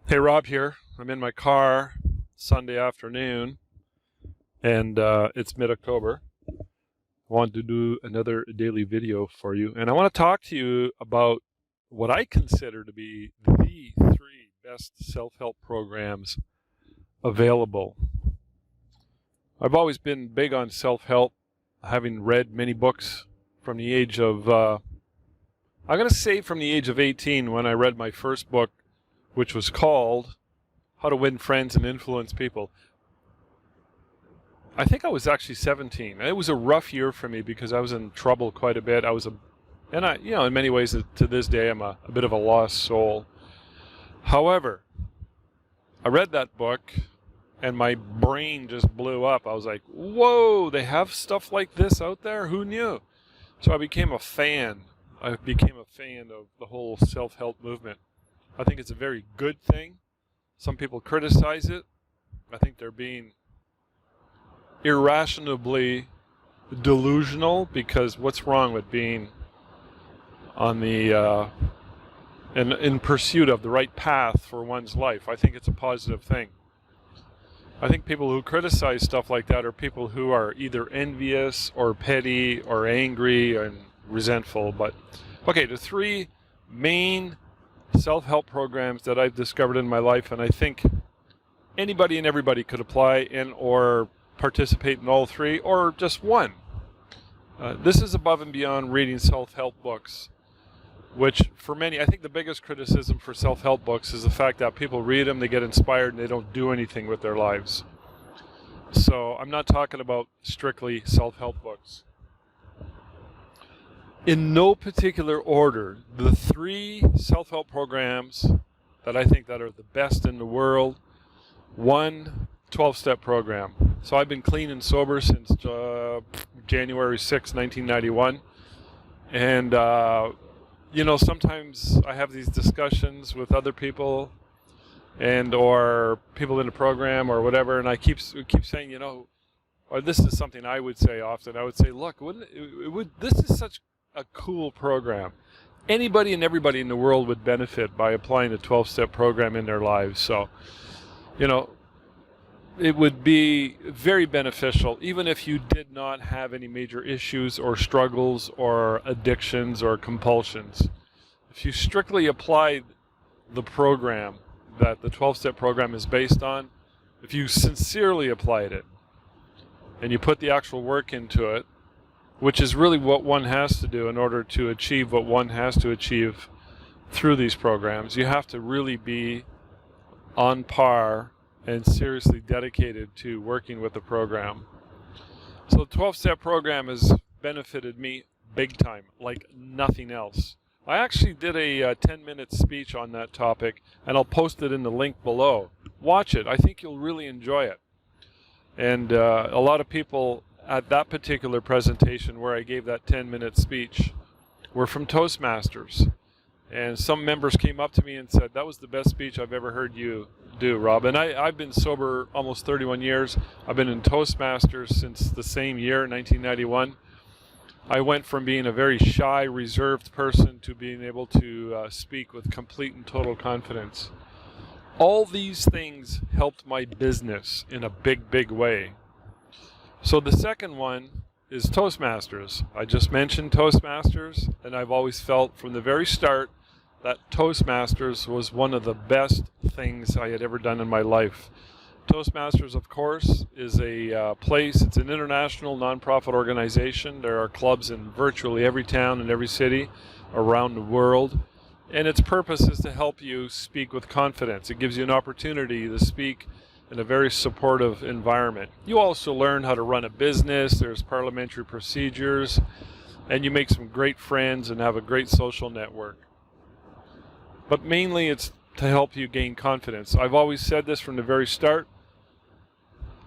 Hey, Rob here. I'm in my car Sunday afternoon, and it's mid-October. I want to do another daily video for you, and I want to talk to you about what I consider to be the three best self-help programs available. I've always been big on self-help, having read many books from the age of, I'm going to say from the age of 18 when I read my first book, which was called How to Win Friends and Influence People. I think I was actually 17. It was a rough year for me because I was in trouble quite a bit. In many ways, to this day, I'm a bit of a lost soul. However, I read that book and my brain just blew up. I was like, whoa, they have stuff like this out there? Who knew? So I became a fan. I became a fan of the whole self-help movement. I think it's a very good thing. Some people criticize it. I think they're being irrationally delusional, because what's wrong with being on the in pursuit of the right path for one's life? I think it's a positive thing. I think people who criticize stuff like that are people who are either envious or petty or angry and resentful. But okay, the three main self-help programs that I've discovered in my life, and I think anybody and everybody could apply in or participate in all three, or just one. This is above and beyond reading self-help books, which for many, I think the biggest criticism for self-help books is the fact that people read them, they get inspired, and they don't do anything with their lives. So I'm not talking about strictly self-help books. In no particular order, the three self-help programs that I think that are the best in the world. One, 12-step program. So I've been clean and sober since January 6, 1991. And, sometimes I have these discussions with other people or people in the program or whatever, and I keep saying, or this is something I would say often. I would say, look, this is such a cool program. Anybody and everybody in the world would benefit by applying a 12-step program in their lives. So, it would be very beneficial, even if you did not have any major issues or struggles or addictions or compulsions. If you strictly applied the program that the 12-step program is based on, if you sincerely applied it and you put the actual work into it, which is really what one has to do in order to achieve what one has to achieve through these programs, you have to really be on par and seriously dedicated to working with the program. So the 12-step program has benefited me big time, like nothing else. I actually did a 10-minute speech on that topic, and I'll post it in the link below. Watch it. I think you'll really enjoy it. And a lot of people at that particular presentation where I gave that 10-minute speech were from Toastmasters. And some members came up to me and said, that was the best speech I've ever heard you do, Rob. And I've been sober almost 31 years. I've been in Toastmasters since the same year, 1991. I went from being a very shy, reserved person to being able to speak with complete and total confidence. All these things helped my business in a big, big way. So the second one is Toastmasters. I just mentioned Toastmasters, and I've always felt from the very start that Toastmasters was one of the best things I had ever done in my life. Toastmasters, of course, is a place. It's an international nonprofit organization. There are clubs in virtually every town and every city around the world. And its purpose is to help you speak with confidence. It gives you an opportunity to speak in a very supportive environment. You also learn how to run a business. There's parliamentary procedures, and you make some great friends and have a great social network. But mainly it's to help you gain confidence. I've always said this from the very start.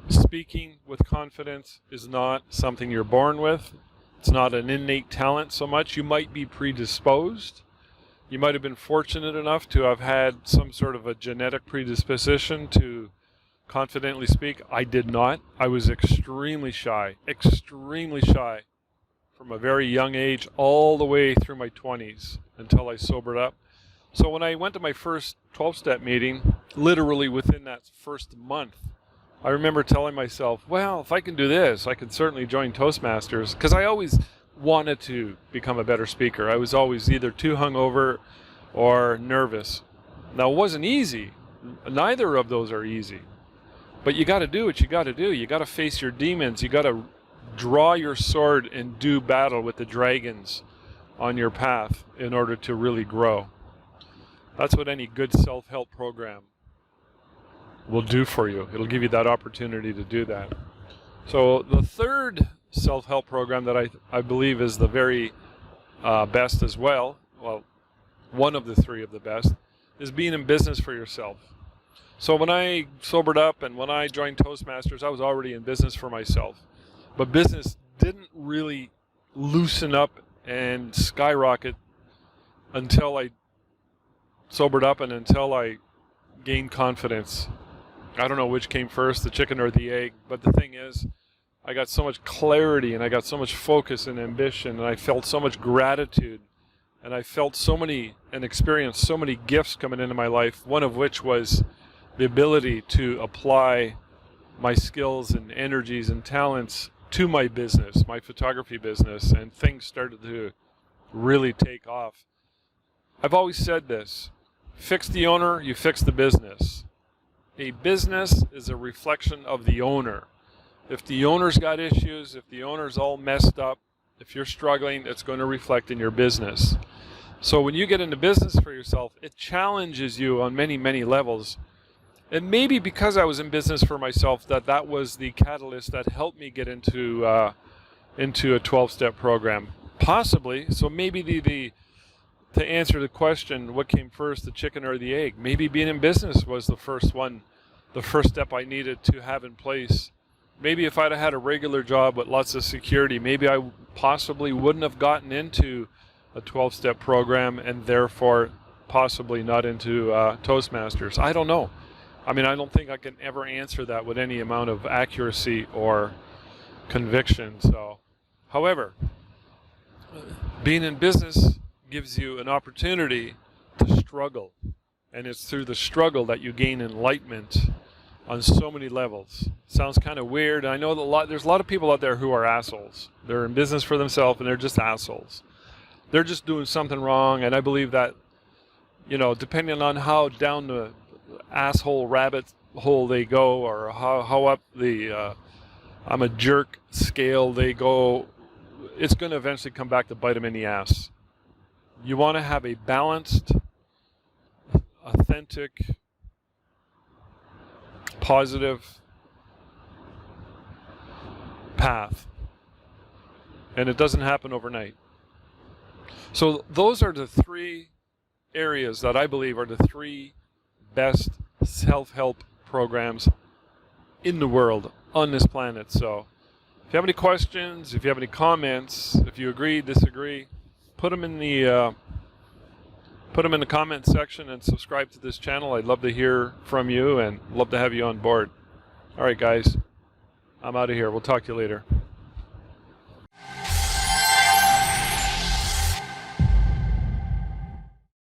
Speaking with confidence is not something you're born with. It's not an innate talent so much. You might be predisposed. You might have been fortunate enough to have had some sort of a genetic predisposition to confidently speak. I did not. I was extremely shy from a very young age all the way through my 20s until I sobered up. So when I went to my first 12-step meeting, literally within that first month, I remember telling myself, well, if I can do this, I can certainly join Toastmasters, because I always wanted to become a better speaker. I was always either too hungover or nervous. Now, it wasn't easy. Neither of those are easy. But you got to do what you got to do. You got to face your demons. You got to draw your sword and do battle with the dragons on your path in order to really grow. That's what any good self-help program will do for you. It'll give you that opportunity to do that. So the third self-help program that I believe is the very best as well, one of the three of the best, is being in business for yourself. So when I sobered up and when I joined Toastmasters, I was already in business for myself. But business didn't really loosen up and skyrocket until I sobered up and until I gained confidence. I don't know which came first, the chicken or the egg, but the thing is, I got so much clarity and I got so much focus and ambition, and I felt so much gratitude, and I felt so many and experienced so many gifts coming into my life, one of which was the ability to apply my skills and energies and talents to my business, my photography business, and things started to really take off. I've always said this: fix the owner, you fix the business. A business is a reflection of the owner. If the owner's got issues, if the owner's all messed up, if you're struggling, it's going to reflect in your business. So when you get into business for yourself, it challenges you on many, many levels. And maybe because I was in business for myself, that was the catalyst that helped me get into a 12-step program. Possibly. So maybe to answer the question, what came first, the chicken or the egg? Maybe being in business was the first step I needed to have in place. Maybe if I'd have had a regular job with lots of security, maybe I possibly wouldn't have gotten into a 12-step program, and therefore possibly not into Toastmasters. I don't know. I mean, I don't think I can ever answer that with any amount of accuracy or conviction. So, however, being in business gives you an opportunity to struggle, and it's through the struggle that you gain enlightenment on so many levels. Sounds kind of weird. I know there's a lot of people out there who are assholes. They're in business for themselves and they're just assholes. They're just doing something wrong, and I believe that, depending on how down the asshole rabbit hole they go, or how up the I'm a jerk scale they go, it's going to eventually come back to bite them in the ass. You want to have a balanced, authentic, positive path, and it doesn't happen overnight. So those are the three areas that I believe are the three best self-help programs in the world, on this planet. So if you have any questions, if you have any comments, if you agree, disagree, put them in the comment section and subscribe to this channel. I'd love to hear from you and love to have you on board. All right, guys, I'm out of here. We'll talk to you later.